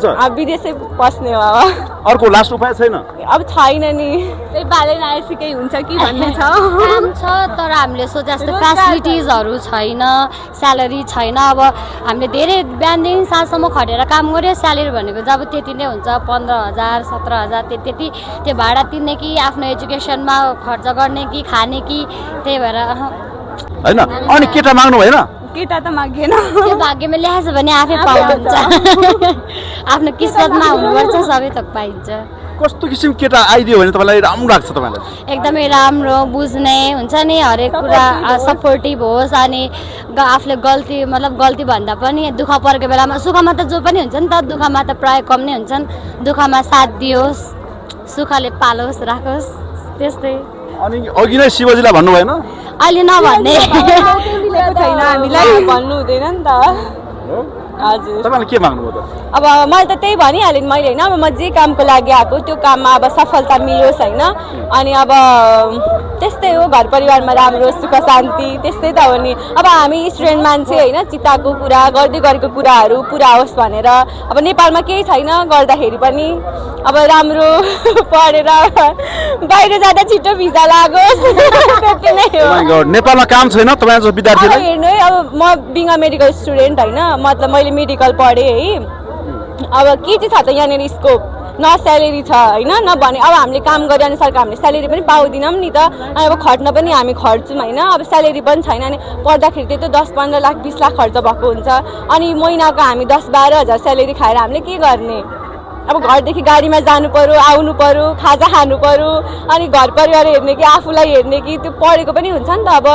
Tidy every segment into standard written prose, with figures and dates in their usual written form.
हुन्छ विदेशै पस्ने हो अर्को लास्ट उपाय छैन अब छैन नि त्यही बाले नआएपछि हुन्छ कि भन्ने छ काम छ तर हामीले सोचे जस्तो फेसिलिटिजहरू छैन स्यालेरी छैन अब हामीले धेरै बिहानदेखि साँझसम्म खटेर काम गऱ्यो स्यालेरी भनेको जब त्यति नै हुन्छ 15,000 17,000 त्यति त्यो भाडा तिर्ने कि आफ्नो एजुकेसनमा खर्च गर्ने कि खाने कि त्यही भएर हैन अनि केटा माग्नु भएन केटा त मागेन त्यो भाग्यमा लेखेछ भने आफै पाउँछ आफ्नो किस्मतमा हुनुपर्छ सबै थोक पाइन्छ कस्तो किसिम केटा आइदियो भने तपाईलाई राम्रो लाग्छ तपाईलाई एकदमै राम्रो बुझ्ने हुन्छ नि हरेक कुरा सपोर्टिभ होस् अनि आफूले गल्ती भन्दा पनि दुःख परेको बेलामा सुखमा त जो पनि हुन्छ नि त दुःखमा त प्राय कम नै हुन्छन् दुःखमा साथ दियोस् सुखले पालोस् राखोस् त्यस्तै अनि अघि नै शिवजीलाई भन्नु भएन अहिले नभन्ने छैन हामीलाई भन्नु हुँदैन नि त हजुर तपाईले के माग्नुभयो त अब मैले त त्यही भनिहालेँ मैले होइन अब म जे कामको लागि आएको त्यो काममा अब सफलता मिलोस् होइन अनि अब त्यस्तै हो घर परिवारमा राम्रो सुख शान्ति त्यस्तै त हो नि अब हामी स्टुडेन्ट मान्छे होइन चिताको कुरा गर्दै गरेको कुराहरू पुरा होस् भनेर अब नेपालमा केही छैन गर्दाखेरि पनि अब राम्रो पढेर बाहिर जाँदा छिटो भिजा लागोस् त्यति नै हो नेपालमा काम छैन तपाईँ जस्तो विद्यार्थीलाई हेर्नु है अब म बिङ अ मेडिकल स्टुडेन्ट होइन मतलब मैले मेडिकल पढेँ है अब के चाहिँ छ त यहाँनिर स्कोप न स्यालेरी छ होइन न भने अब हामीले काम गरे अनुसारको हामीले स्यालेरी पनि पाउँदैनौँ नि त अनि अब खट्न पनि हामी खट्छौँ होइन अब स्यालेरी पनि छैन अनि पढ्दाखेरि त्यही त 10-15 लाख 20 लाख खर्च भएको हुन्छ अनि महिनाको हामी 10-12 हजार स्यालेरी खाएर हामीले के गर्ने अब घरदेखि गाडीमा जानु पर्यो आउनु पर्यो खाजा खानु पर्यो अनि घर परिवार हेर्ने कि आफूलाई हेर्ने कि त्यो पढेको पनि हुन्छ नि त अब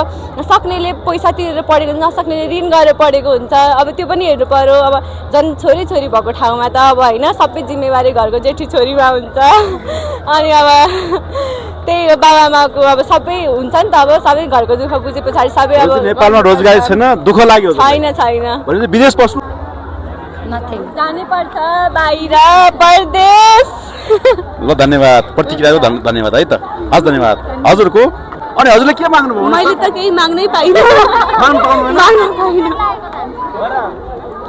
सक्नेले पैसा तिरेर पढेको नसक्नेले ऋण गरेर पढेको हुन्छ अब त्यो पनि हेर्नु पर्यो अब झन् छोरी भएको ठाउँमा त अब होइन सबै जिम्मेवारी घरको जेठी छोरीमा हुन्छ अनि अब त्यही हो बाबाआमाको अब सबै हुन्छ नि त अब सबै घरको दुःख बुझे पछाडि सबै अब नेपालमा रोजगारी छैन दुःख लाग्यो छैन भने विदेश पस्नु जानै पर्छ बाहिर परदेश ल धन्यवाद प्रतिक्रियाको धन्यवाद है त हस् धन्यवाद हजुरको अनि हजुरले के माग्नुभयो मैले त केही माग्नै पाइनँ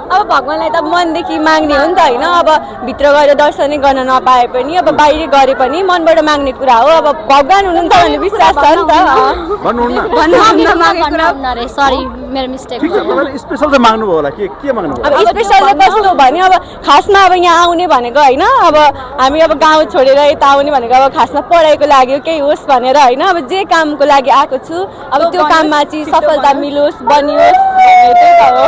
अब भगवानलाई त मनदेखि माग्ने हो नि त होइन अब भित्र गएर दर्शनै गर्न नपाए पनि अब बाहिर गरे पनि मनबाट माग्ने कुरा हो अब भगवान हुनुहुन्छ भन्ने विश्वास छ नि त सरी मेरो मिस्टेक स्पेशल चाहिँ माग्नुभयो होला के माग्नुभयो अब स्पेशल कस्तो भने अब खासमा अब यहाँ आउने भनेको होइन अब हामी अब गाउँ छोडेर यता आउने भनेको अब खासमा पढाइको लागि हो केही होस् भनेर होइन अब जे कामको लागि आएको छु अब त्यो काममा चाहिँ सफलता मिलोस् बनियोस् त्यही त हो